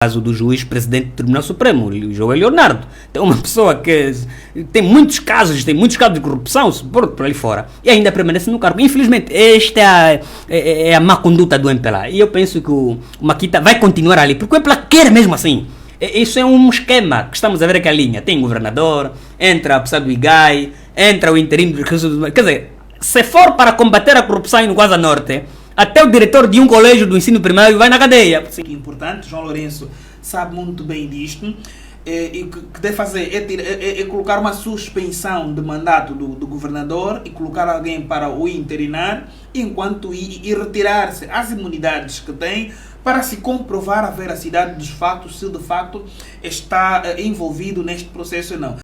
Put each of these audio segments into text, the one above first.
Caso do juiz presidente do Tribunal Supremo, o João Leonardo. Tem uma pessoa que tem muitos casos de corrupção, por ali fora, e ainda permanece no cargo. Infelizmente, esta é a má conduta do MPLA. E eu penso que o Maquita vai continuar ali, porque o MPLA quer mesmo assim. Isso é um esquema que estamos a ver aqui a linha. Tem o governador, entra a pessoa do IGAI, entra o interino dos recursos humanos. Quer dizer, se for para combater a corrupção no Gaza Norte, até o diretor de um colégio do ensino primário vai na cadeia. Sim, é importante. João Lourenço sabe muito bem disto. E o que deve fazer é colocar uma suspensão de mandato do governador e colocar alguém para o interinar, enquanto e retirar-se as imunidades que tem, para se comprovar a veracidade dos fatos, se de facto está envolvido neste processo ou não.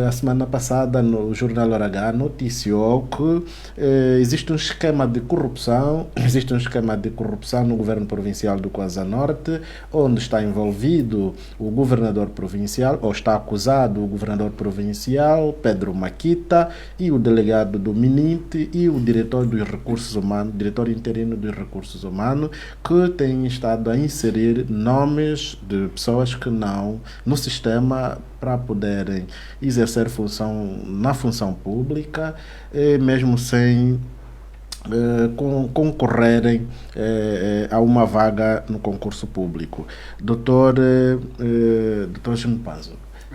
A semana passada, no Jornal Hora noticiou que existe um esquema de corrupção, no governo provincial do Gaza Norte, onde está envolvido o governador provincial, ou está acusado o governador provincial, Pedro Maquita, e o delegado do MININT e o diretor dos recursos humanos, diretor interino dos recursos humanos, que têm estado a inserir nomes de pessoas que não no sistema para poderem exercer na função pública, mesmo sem concorrerem a uma vaga no concurso público. Doutor Júnior Panzo,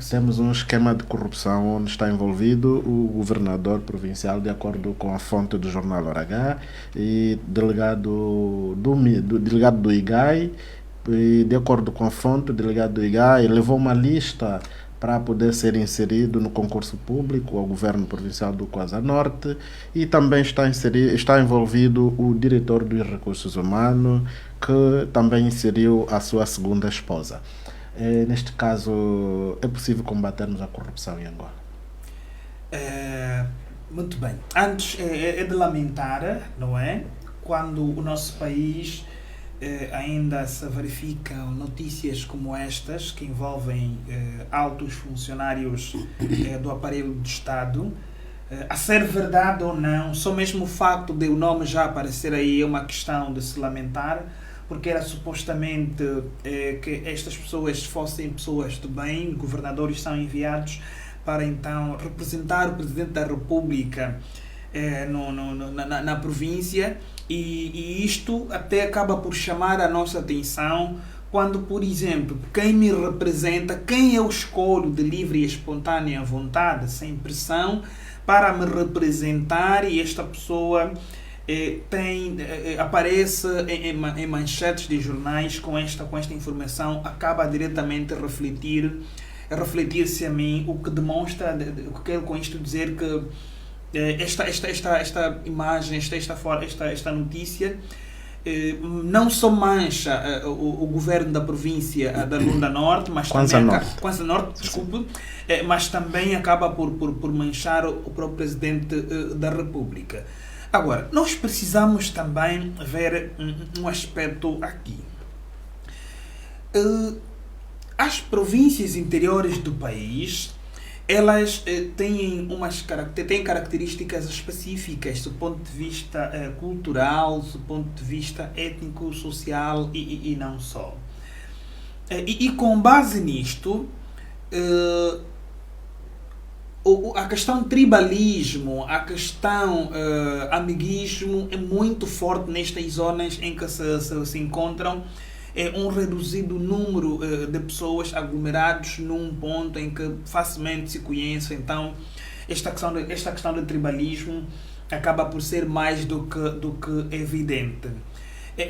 temos um esquema de corrupção onde está envolvido o governador provincial, de acordo com a fonte do jornal Hora, e delegado do IGAI, e de acordo com a fonte, o delegado do IGAI levou uma lista para poder ser inserido no concurso público ao governo provincial do Gaza Norte, e também está envolvido o diretor dos recursos humanos, que também inseriu a sua segunda esposa. Neste caso, é possível combatermos a corrupção em Angola? Muito bem. Antes, é de lamentar, não é? Quando o nosso país ainda se verificam notícias como estas, que envolvem altos funcionários do aparelho do Estado. A ser verdade ou não, só mesmo o facto de o nome já aparecer aí é uma questão de se lamentar, porque era supostamente que estas pessoas fossem pessoas de bem. Governadores são enviados para então representar o Presidente da República na província, e isto até acaba por chamar a nossa atenção quando, por exemplo, quem me representa, quem eu escolho de livre e espontânea vontade, sem pressão, para me representar, e esta pessoa aparece em manchetes de jornais com esta informação, acaba diretamente a refletir-se a mim, o que demonstra, o que quero com isto dizer, que esta imagem, esta notícia não só mancha o governo da província da Lunda Norte, mas mas também acaba por manchar o próprio Presidente da República. Agora, nós precisamos também ver um aspecto aqui. As províncias interiores do país, elas têm características específicas do ponto de vista cultural, do ponto de vista étnico, social e não só. E com base nisto, a questão tribalismo, a questão amiguismo é muito forte nestas zonas em que se encontram um reduzido número de pessoas aglomerados num ponto em que facilmente se conhece. Então esta questão do tribalismo acaba por ser mais do que evidente.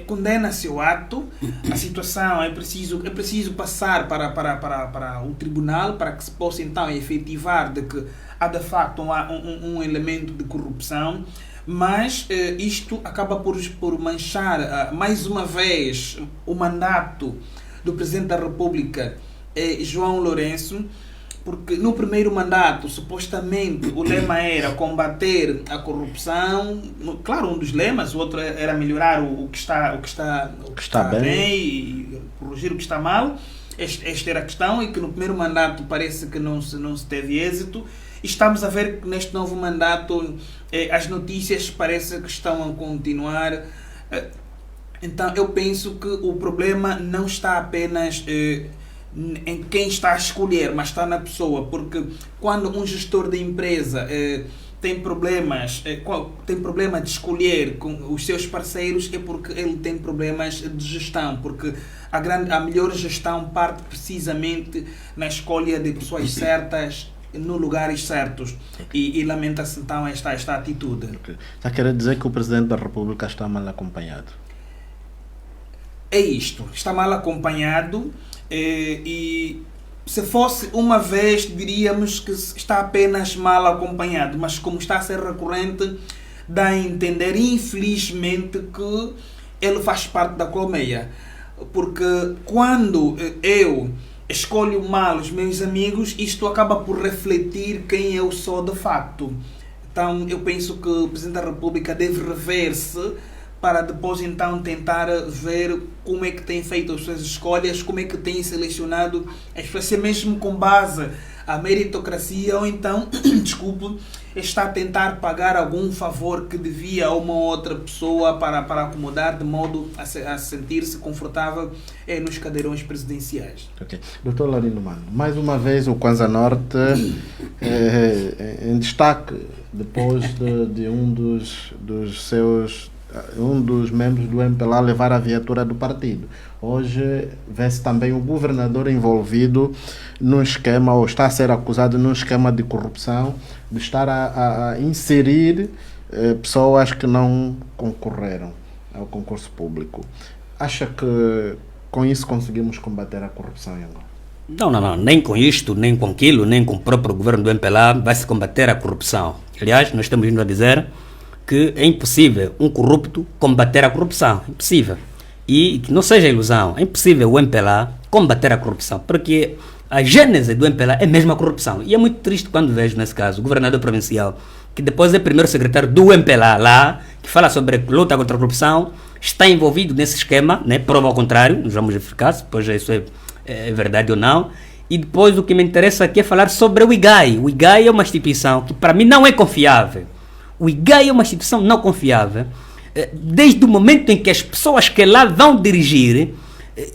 Condena-se o ato, a situação é preciso passar para o tribunal para que se possa então efetivar de que há de facto um elemento de corrupção, mas isto acaba por manchar mais uma vez o mandato do Presidente da República, João Lourenço, porque no primeiro mandato, supostamente, o lema era combater a corrupção. Claro, um dos lemas, o outro era melhorar o que está bem e corrigir o que está mal. Esta era a questão, e que no primeiro mandato parece que não se teve êxito. E estamos a ver que neste novo mandato as notícias parece que estão a continuar. Então eu penso que o problema não está apenas em quem está a escolher, mas está na pessoa, porque quando um gestor de empresa tem problema de escolher com os seus parceiros, é porque ele tem problemas de gestão, porque a melhor gestão parte precisamente na escolha de pessoas certas nos lugares certos, e lamenta-se então esta atitude. Okay. Está a querer dizer que o Presidente da República está mal acompanhado? É isto, está mal acompanhado, e se fosse uma vez diríamos que está apenas mal acompanhado, mas como está a ser recorrente, dá a entender infelizmente que ele faz parte da colmeia, porque quando eu escolho mal os meus amigos, isto acaba por refletir quem eu sou de facto. Então eu penso que o Presidente da República deve rever-se, para depois então tentar ver como é que tem feito as suas escolhas, como é que tem selecionado as pessoas, se mesmo com base à meritocracia, ou então, desculpe, está a tentar pagar algum favor que devia a uma outra pessoa para acomodar de modo a sentir-se confortável nos cadeirões presidenciais. Okay. Dr. Laurindo Mano, mais uma vez o Kwanza Norte em destaque depois de um dos membros do MPLA levar a viatura do partido. Hoje vê-se também o governador envolvido num esquema, ou está a ser acusado num esquema de corrupção, de estar a inserir pessoas que não concorreram ao concurso público. Acha que com isso conseguimos combater a corrupção em Angola? Não. Nem com isto, nem com aquilo, nem com o próprio governo do MPLA vai-se combater a corrupção. Aliás, nós estamos indo a dizer que é impossível um corrupto combater a corrupção. Impossível. E que não seja ilusão, é impossível o MPLA combater a corrupção, porque a gênese do MPLA é mesmo a corrupção. E é muito triste quando vejo, nesse caso, o governador provincial, que depois é primeiro secretário do MPLA lá, que fala sobre luta contra a corrupção, está envolvido nesse esquema, né? Prova ao contrário, nos vamos verificar se depois isso é verdade ou não. E depois o que me interessa aqui é falar sobre o IGAI. O IGAI é uma instituição que para mim não é confiável. O IGAI é uma instituição não confiável, desde o momento em que as pessoas que lá vão dirigir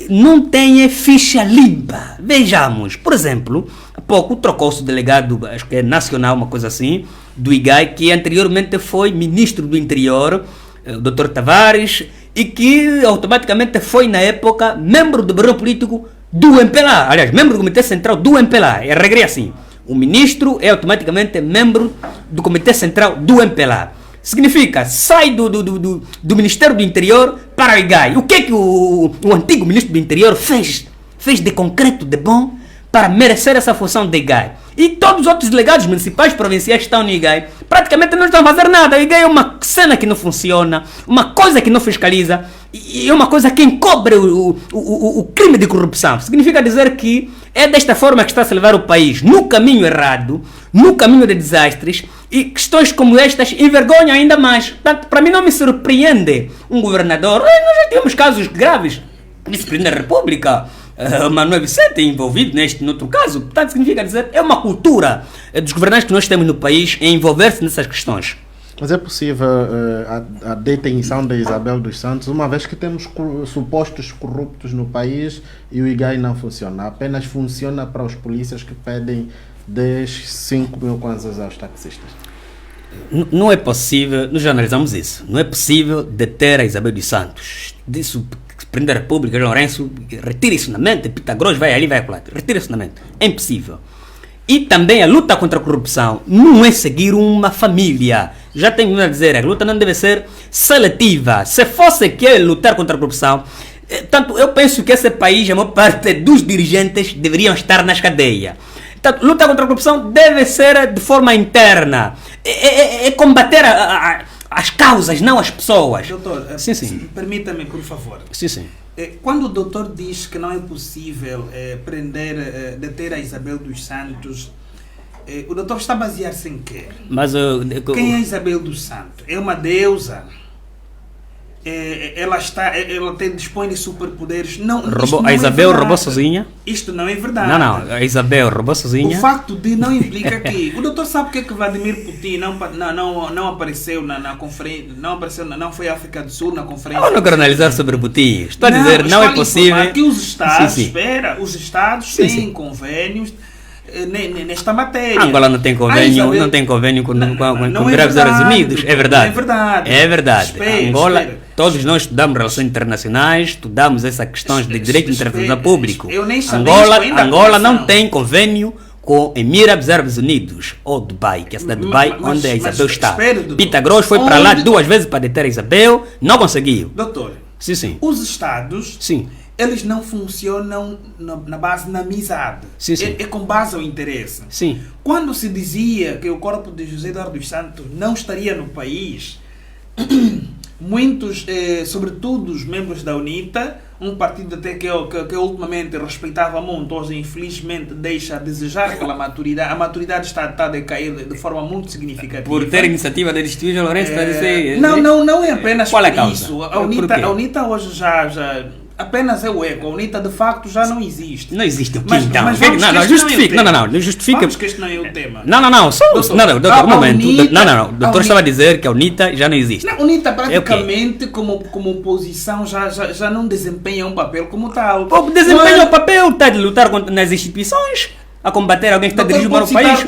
não têm ficha limpa. Vejamos, por exemplo, há pouco trocou-se o delegado, acho que é nacional, uma coisa assim, do IGAI, que anteriormente foi ministro do interior, o Dr. Tavares, e que automaticamente foi, na época, membro do Bureau Político do MPLA. Aliás, membro do Comitê Central do MPLA. É a regra assim. O ministro é automaticamente membro do Comitê Central do MPLA. Significa, sai do Ministério do Interior para o IGAI. O que é que o antigo ministro do Interior fez de concreto, de bom, para merecer essa função de IGAI? E todos os outros delegados municipais provinciais que estão no IGAI praticamente não estão a fazer nada. O IGAI é uma cena que não funciona, uma coisa que não fiscaliza, e é uma coisa que encobre o crime de corrupção. Significa dizer que é desta forma que está a se levar o país no caminho errado, no caminho de desastres, e questões como estas envergonham ainda mais. Portanto, para mim não me surpreende um governador. Nós já tivemos casos graves. Vice-presidente da República, Manuel Vicente, envolvido noutro caso. Portanto, significa dizer, é uma cultura dos governantes que nós temos no país em envolver-se nessas questões. Mas é possível a detenção de Isabel dos Santos, uma vez que temos supostos corruptos no país e o IGAI não funciona, apenas funciona para os polícias que pedem 10, 5 mil kwanzas aos taxistas? Não é possível, nós já analisamos isso, não é possível deter a Isabel dos Santos. Disso, Presidente da República, João Lourenço, retira isso na mente, Pita Gross vai ali, vai acolá, retira isso na mente. É impossível. E também a luta contra a corrupção não é seguir uma família. Já tenho a dizer, a luta não deve ser seletiva. Se fosse que lutar contra a corrupção, tanto eu penso que esse país, a maior parte dos dirigentes deveriam estar nas cadeias. Tanto, luta contra a corrupção deve ser de forma interna. É combater as causas, não as pessoas. Doutor, Sim. permita-me, por favor. Sim. Quando o doutor diz que não é possível deter a Isabel dos Santos, o doutor está a basear-se em quê? Mas Quem é Isabel dos Santos? É uma deusa? Ela dispõe de superpoderes? Não, a Isabel roubou sozinha? Isto não é verdade. Não, a Isabel roubou sozinha. O facto de não implica que... O doutor sabe porque é que Vladimir Putin não apareceu na conferência, não foi à África do Sul na conferência? Eu não quero analisar sobre Putin. Estou a dizer, não é possível... Que os Estados, Sim. os Estados têm convênios nesta matéria. Angola não tem convênio, não tem convênio com os Estados Unidos. É verdade. É verdade. Angola, todos nós estudamos relações internacionais, estudamos essas questões de direito internacional público. Angola não tem convênio com Emirados Árabes Unidos ou Dubai, que é a cidade de Dubai, onde a Isabel está. Pita Grosso foi para lá 2 vezes para deter a Isabel, não conseguiu. Doutor, Sim. Os Estados... Sim. Eles não funcionam na base da amizade. Sim. É com base ao interesse. Sim. Quando se dizia que o corpo de José Eduardo dos Santos não estaria no país, muitos, sobretudo os membros da UNITA, um partido até que eu ultimamente respeitava muito, hoje infelizmente deixa a desejar pela maturidade. A maturidade está a decair de forma muito significativa. Por ter iniciativa de destituir o Lourenço, está a dizer... Não é apenas qual é a por causa? Isso. A UNITA hoje já apenas é o eco. A UNITA de facto já não existe. Não existe o que Mas então? não Justifica. Não, justifica. Vamos que este não é o tema. Doutor, um momento. O doutor estava a dizer que a UNITA já não existe. A UNITA praticamente como oposição já não desempenha um papel como tal. Desempenha o papel, está de lutar nas instituições, a combater alguém que está dirigindo para o país.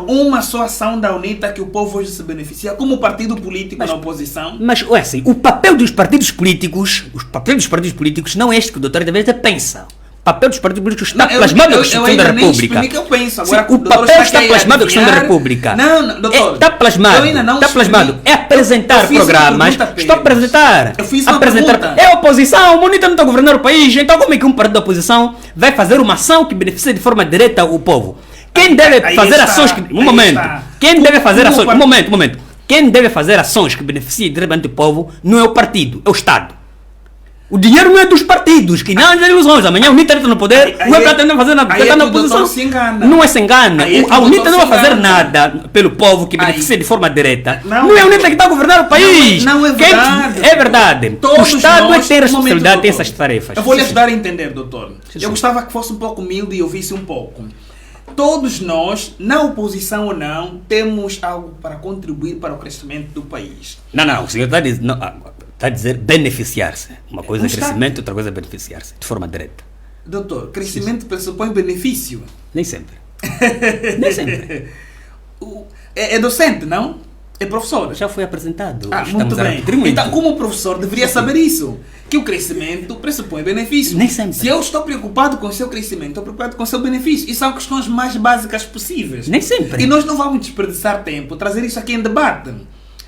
Uma só ação da UNITA que o povo hoje se beneficia como partido político na oposição. Mas assim, o papel dos partidos políticos não é este que o doutor David pensa. O papel dos partidos políticos está plasmado na Constituição da República. O papel está plasmado na Constituição da República. Não, doutor. Está plasmado. É apresentar programas. Estou a apresentar. Eu fiz uma pergunta. É a oposição. O UNITA não está a governar o país. Então como é que um partido da oposição vai fazer uma ação que beneficia de forma direta o povo? Quem deve fazer ações que... Um momento. Quem deve fazer ações... Um momento. Quem deve fazer ações que beneficiem diretamente o povo não é o partido, é o Estado. O dinheiro não é dos partidos, que não há ilusões. Amanhã a UNITA está no poder, o UEPA está fazendo nada, está na oposição. Não é se engana. A UNITA não vai fazer nada pelo povo que beneficia de forma direta. Não é a UNITA que está a governar o país. Não é verdade. É verdade. O Estado é que tem a responsabilidade de ter essas tarefas. Eu vou lhe ajudar a entender, doutor. Eu gostava que fosse um pouco humilde e ouvisse um pouco. Todos nós, na oposição ou não, temos algo para contribuir para o crescimento do país. Não, o senhor está a dizer... Está a dizer beneficiar-se. Uma coisa é crescimento, outra coisa é beneficiar-se. De forma direta. Doutor, crescimento pressupõe benefício? Nem sempre. É docente, não? É professor? Já foi apresentado. Muito bem. Então, como professor, deveria saber isso. Que o crescimento pressupõe benefício. Nem sempre. Se eu estou preocupado com o seu crescimento, estou preocupado com o seu benefício. E são questões mais básicas possíveis. Nem sempre. E nós não vamos desperdiçar tempo, trazer isso aqui em debate.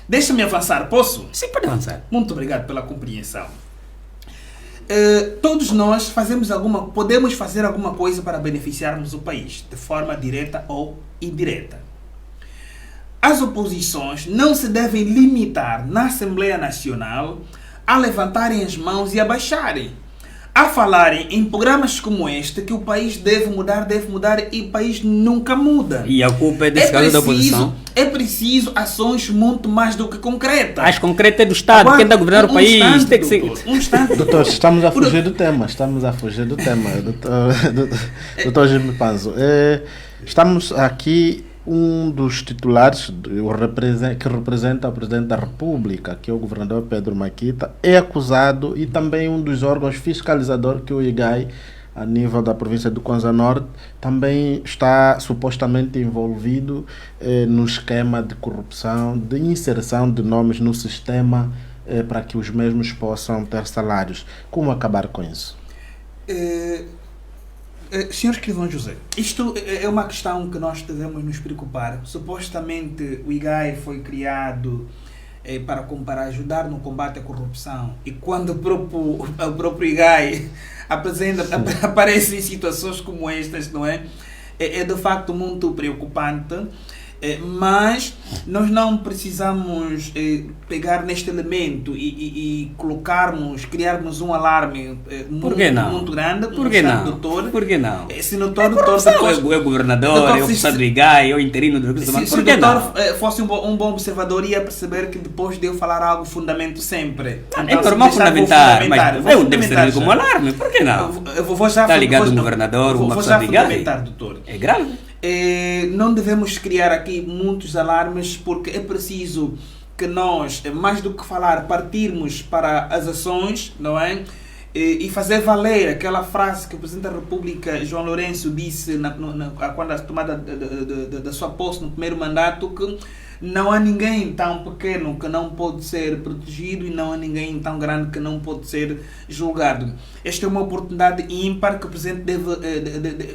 Deixa-me avançar, posso? Sim, pode avançar. Muito obrigado pela compreensão. Todos nós podemos fazer alguma coisa para beneficiarmos o país, de forma direta ou indireta. As oposições não se devem limitar na Assembleia Nacional a levantarem as mãos e a baixarem, a falarem em programas como este que o país deve mudar e o país nunca muda. E a culpa é desse caso da oposição? É preciso ações muito mais do que concretas. As concretas é do Estado, quem está a governar o país tem que ser... Doutor, estamos a fugir do tema. Doutor Jimmy Panzo, estamos aqui... Um dos titulares que representa o Presidente da República, que é o governador Pedro Maquita, é acusado, e também um dos órgãos fiscalizadores, que é o IGAI, a nível da província do Kwanza Norte, também está supostamente envolvido no esquema de corrupção, de inserção de nomes no sistema para que os mesmos possam ter salários. Como acabar com isso? Senhor Escrivão José, isto é uma questão que nós devemos nos preocupar. Supostamente o IGAI foi criado para ajudar no combate à corrupção, e quando o próprio IGAI aparece em situações como estas, não é? É de facto muito preocupante. Mas nós não precisamos pegar neste elemento e criarmos um alarme muito grande. Por que não? Doutor, por que não? Se o doutor é o governador, é o professor do IGAI, é o interino do recurso humano. Se o doutor fosse um bom observador, ia perceber que depois de eu falar algo, fundamento sempre. É normal fundamentar, mas eu deve servir como alarme. Por que não? Está ligado um governador, uma pessoa do IGAI. Doutor. É grave. Não devemos criar aqui muitos alarmes, porque é preciso que nós, mais do que falar, partirmos para as ações, não é? E fazer valer aquela frase que o Presidente da República, João Lourenço, disse quando a tomada da sua posse no primeiro mandato, que não há ninguém tão pequeno que não pode ser protegido e não há ninguém tão grande que não pode ser julgado. Esta é uma oportunidade ímpar que o Presidente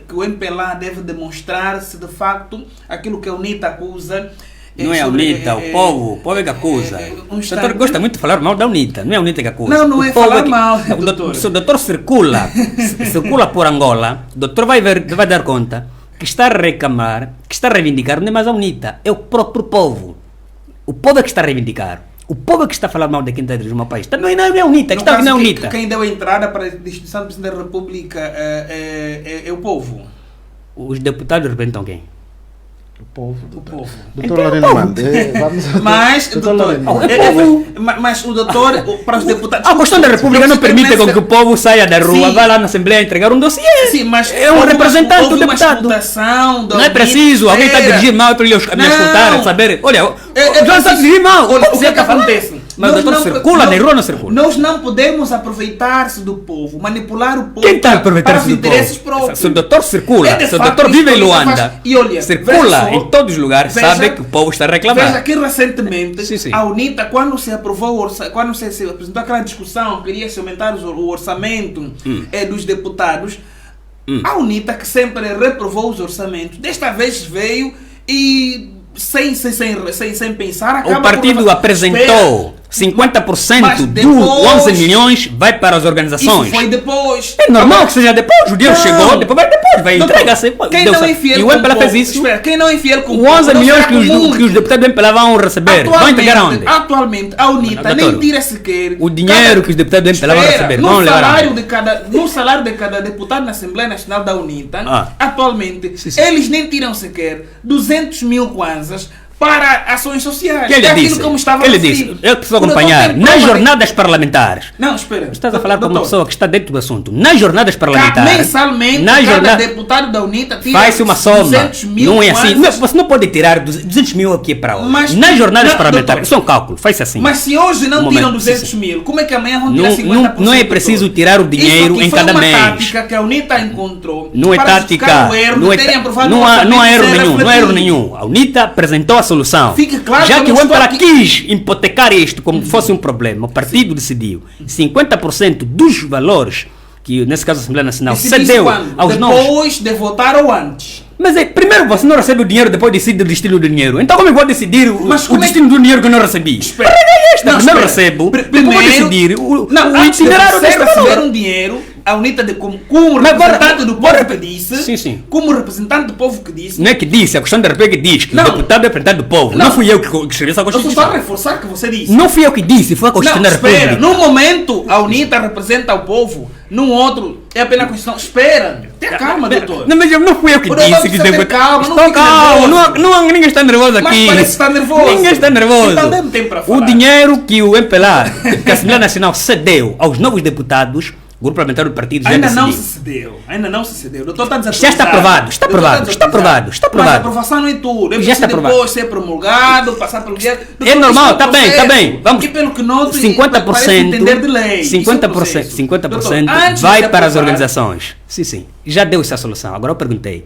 que o MPLA deve demonstrar se de facto aquilo que a UNITA acusa. Não é a UNITA, o povo é que acusa. O doutor gosta muito de falar mal da UNITA, não é a UNITA que acusa. Não é falar mal, doutor. Se o doutor circula por Angola, o doutor vai dar conta que está a reclamar, que está a reivindicar, não é mais a UNITA, é o próprio povo. O povo é que está a reivindicar. O povo é que está a falar mal de quem está a dirigir o meu país. Não é a UNITA, que está não é a UNITA. Quem deu a entrada para a instituição do Presidente da República é o povo. Os deputados representam quem? O povo. Doutor Lorena Mande. Mas o doutor, para os deputados... A Constituição da República não permite com que o povo saia da rua, vá lá na Assembleia entregar um dossiê. Sim, mas é um representante do deputado. Não é preciso, alguém está a dirigir mal para ele me escutar, saber. Olha, já está a dirigir mal. Olha, o que acontece? Mas o doutor circula, na rua não circula. Nós não podemos aproveitar-se do povo, manipular o povo. Quem está a aproveitar-se do interesses povo? próprios. Se o doutor circula, se o doutor vive em Luanda, circula em todos os lugares, sabe que o povo está a reclamar. Veja que recentemente a UNITA, quando se aprovou, quando se apresentou aquela discussão, queria se aumentar o orçamento dos deputados, a UNITA, que sempre reprovou os orçamentos, desta vez veio e sem pensar, o partido apresentou 50% dos 11 milhões vai para as organizações. Isso foi depois. É normal que seja depois. O dinheiro chegou, depois vai entregar-se. E o MPLA fez isso. Quem não é infiel com os 11 milhões que os deputados do MPLA vão receber, vão entregar aonde? Atualmente, a UNITA nem tira sequer o dinheiro que os deputados do MPLA vão receber. Vão levar no salário de cada deputado na Assembleia Nacional da UNITA, atualmente, eles nem tiram sequer 200 mil kwanzas para ações sociais. Que ele disse? Ele disse, eu preciso acompanhar nas jornadas parlamentares. Não, espera. Estás a falar com uma pessoa que está dentro do assunto. Nas jornadas parlamentares. Mensalmente, cada deputado da UNITA tira faz-se uma soma. 200 mil. Não é assim. Você não pode tirar 200 mil aqui para hoje. Nas jornadas parlamentares. Isso é um cálculo. Faz-se assim. Mas se hoje não tiram 200 mil, como é que amanhã vão tirar 50%? Não é preciso tirar o dinheiro em cada mês. Isso foi uma tática que a UNITA encontrou. Não é tática. Não há erro nenhum. Não há erro nenhum. A UNITA apresentou a solução. Claro, já que o MPLA quis hipotecar isto como fosse um problema, o partido decidiu 50% dos valores que, nesse caso, a Assembleia Nacional cedeu aos novos... Depois de votar ou antes? Mas primeiro você não recebe o dinheiro, depois decide o destino do dinheiro. Então como eu vou decidir o destino do dinheiro que eu não recebi? Espera. Primeiro recebo, depois vou decidir o itinerário deste receber um dinheiro, a UNITA como representante do povo que disse, como representante do povo que disse... Não é que disse, a Constituição da República diz que o deputado é representante do povo. Não fui eu que escrevi essa Constituição. Eu só reforçar que você disse. Não fui eu que disse, foi a Constituição da República. Espera, num momento a UNITA representa o povo, num outro é apenas a Constituição. Espera, tenha calma, doutor. Não, mas não fui eu que disse que deve... Estou calmo, ninguém está nervoso aqui. Mas parece que está nervoso. Ninguém está nervoso. Então dê-me tempo para falar. O dinheiro que o MPLA, que a Assembleia Nacional cedeu aos novos deputados, o grupo parlamentar do partido já ainda não se cedeu. O doutor está desatualizado. Já está aprovado. Está aprovado. Mas a aprovação não é tudo. Já está aprovado. Depois ser promulgado, passar pelo dia. É normal, está bem. Vamos. E pelo que noto, 50%, entender de lei. 50% vai para as organizações. Sim. Já deu essa solução. Agora eu perguntei.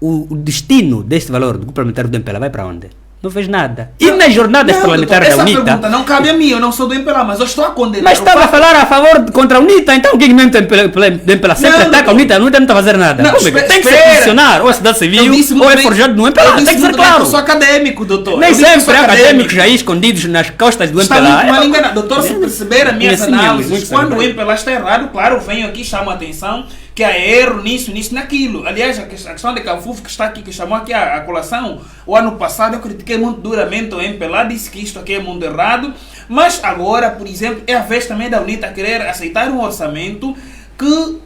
O destino deste valor do grupo parlamentar do MPLA vai para onde? Não fez nada. E nas jornadas parlamentares da UNITA... Essa pergunta não cabe a mim, eu não sou do MPLA, mas eu estou a condenar. Mas estava a falar a favor contra a UNITA, então o que é que do MPLA sempre ataca a UNITA? A UNITA não está a fazer nada. Tem que ser funcionário, ou a cidade civil, ou é forjado no MPLA, tem que ser claro. Eu sou académico, doutor. Nem sempre há académicos aí escondidos nas costas do MPLA. Está muito mal enganado. Doutor, se perceber as minhas análises, quando o MPLA está errado, claro, venho aqui, chamo a atenção, que há erro nisso, naquilo. Aliás, a questão de Canfuf que está aqui, que chamou aqui a colação, o ano passado eu critiquei muito duramente o MPLA, disse que isto aqui é muito errado, mas agora, por exemplo, é a vez também da UNITA querer aceitar um orçamento que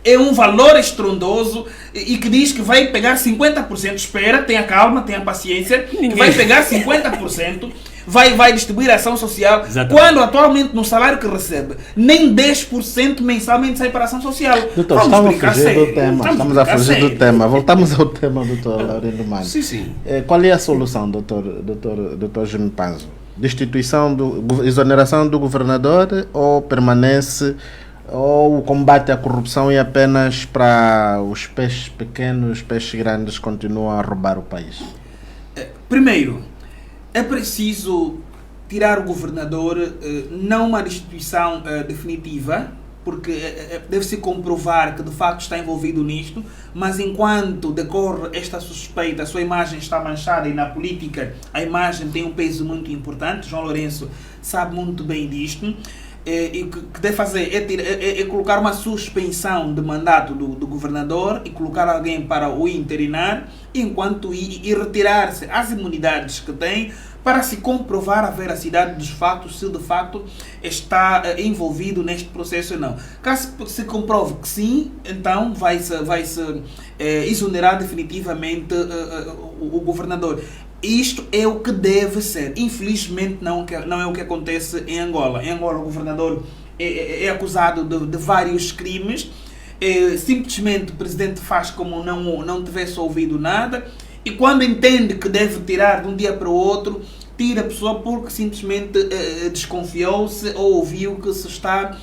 é um valor estrondoso e que diz que vai pegar 50%, espera, tenha calma, tenha paciência, que vai pegar 50%, vai distribuir a ação social, exatamente, quando atualmente no salário que recebe, nem 10% mensalmente sai para a ação social. Doutor, estamos a fugir do tema, estamos a fugir do tema. Voltamos ao tema, doutor Laurindo Mano. Sim. Qual é a solução, doutor Júnior Panzo? Destituição, exoneração do governador ou permanece, ou o combate à corrupção é apenas para os peixes pequenos, os peixes grandes continuam a roubar o país? Primeiro, é preciso tirar o governador, não uma destituição definitiva, porque deve-se comprovar que de facto está envolvido nisto, mas enquanto decorre esta suspeita, a sua imagem está manchada, e na política a imagem tem um peso muito importante, João Lourenço sabe muito bem disto, e o que deve fazer é colocar uma suspensão de mandato do governador e colocar alguém para o interinar, enquanto e retirar-se as imunidades que tem, para se comprovar a veracidade dos fatos, se de facto está envolvido neste processo ou não. Caso se comprove que sim, então vai-se exonerar definitivamente o governador. Isto é o que deve ser. Infelizmente não é o que acontece em Angola. Em Angola o governador é acusado de vários crimes. Simplesmente o presidente faz como não tivesse ouvido nada, e quando entende que deve tirar de um dia para o outro, tira a pessoa porque simplesmente desconfiou-se ou ouviu que está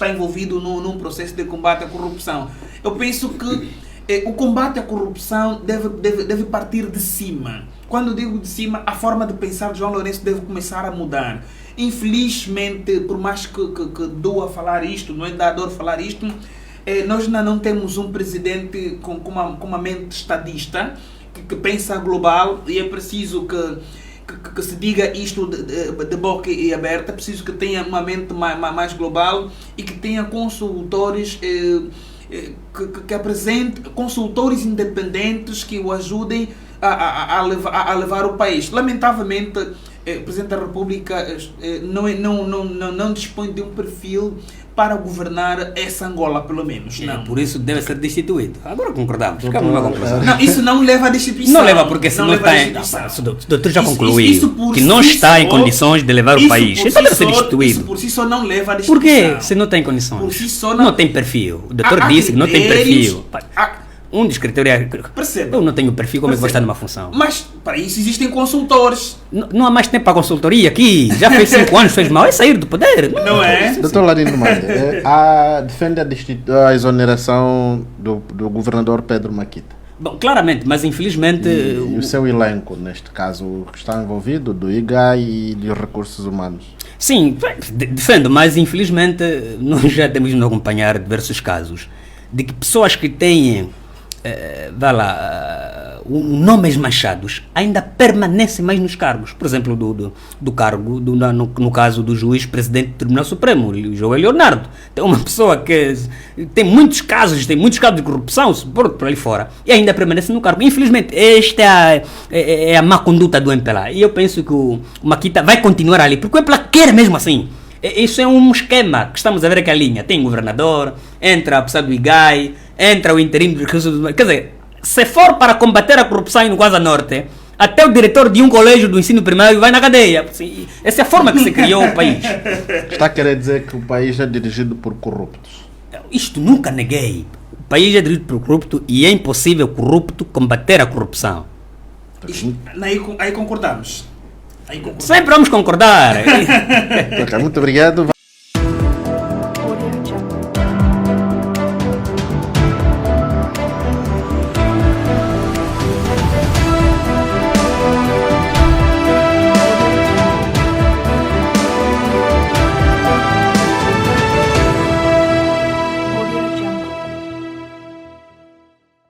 envolvido num processo de combate à corrupção. Eu penso que o combate à corrupção deve partir de cima. Quando digo de cima, a forma de pensar de João Lourenço deve começar a mudar. Infelizmente, por mais que doa falar isto, não é dar dor falar isto, nós ainda não temos um presidente com uma mente estadista, que pensa global, e é preciso que se diga isto de boca e aberta. É preciso que tenha uma mente mais global e que tenha consultores que apresente consultores independentes que o ajudem a levar o país. Lamentavelmente, o Presidente da República não dispõe de um perfil para governar essa Angola, pelo menos. Não. Por isso deve ser destituído. Agora concordamos. Não, isso não leva à destituição. Não leva, porque se não está. O doutor já concluiu que não está em condições de levar o país. Então deve ser destituído. Isso por si só não leva à destituição. Por quê? Se não tem condições. Por si só não tem perfil. O doutor disse que não tem perfil. Um dos critérios Perceba. Eu não tenho perfil, como é que vou estar numa função? Mas para isso existem consultores. Não há mais tempo para consultoria aqui. Já fez 5 anos, fez mal. É sair do poder. Não é? Doutor Laurindo Mano, defende a exoneração do governador Pedro Maquita. Bom, claramente, mas infelizmente... E o seu elenco, neste caso, que está envolvido, do IGA e dos recursos humanos. Sim, defendo, mas infelizmente nós já temos de acompanhar diversos casos de que pessoas que têm nomes manchados ainda permanecem mais nos cargos. Por exemplo, do cargo, no caso do juiz presidente do Tribunal Supremo, o João Leonardo. Tem uma pessoa que tem muitos casos de corrupção por ali fora e ainda permanece no cargo. Infelizmente, esta é a má conduta do MPLA. E eu penso que o Maquita vai continuar ali, porque o MPLA quer mesmo assim. Isso é um esquema que estamos a ver aqui a linha. Tem governador, entra a pessoa do IGAI, entra o interino dos recursos humanos. Quer dizer, se for para combater a corrupção no Gaza Norte, até o diretor de um colégio do ensino primário vai na cadeia. Essa é a forma que se criou o país. Está a querer dizer que o país é dirigido por corruptos? Isto nunca neguei. O país é dirigido por corrupto e é impossível corrupto combater a corrupção. Aí concordamos. Sempre vamos concordar. Muito obrigado.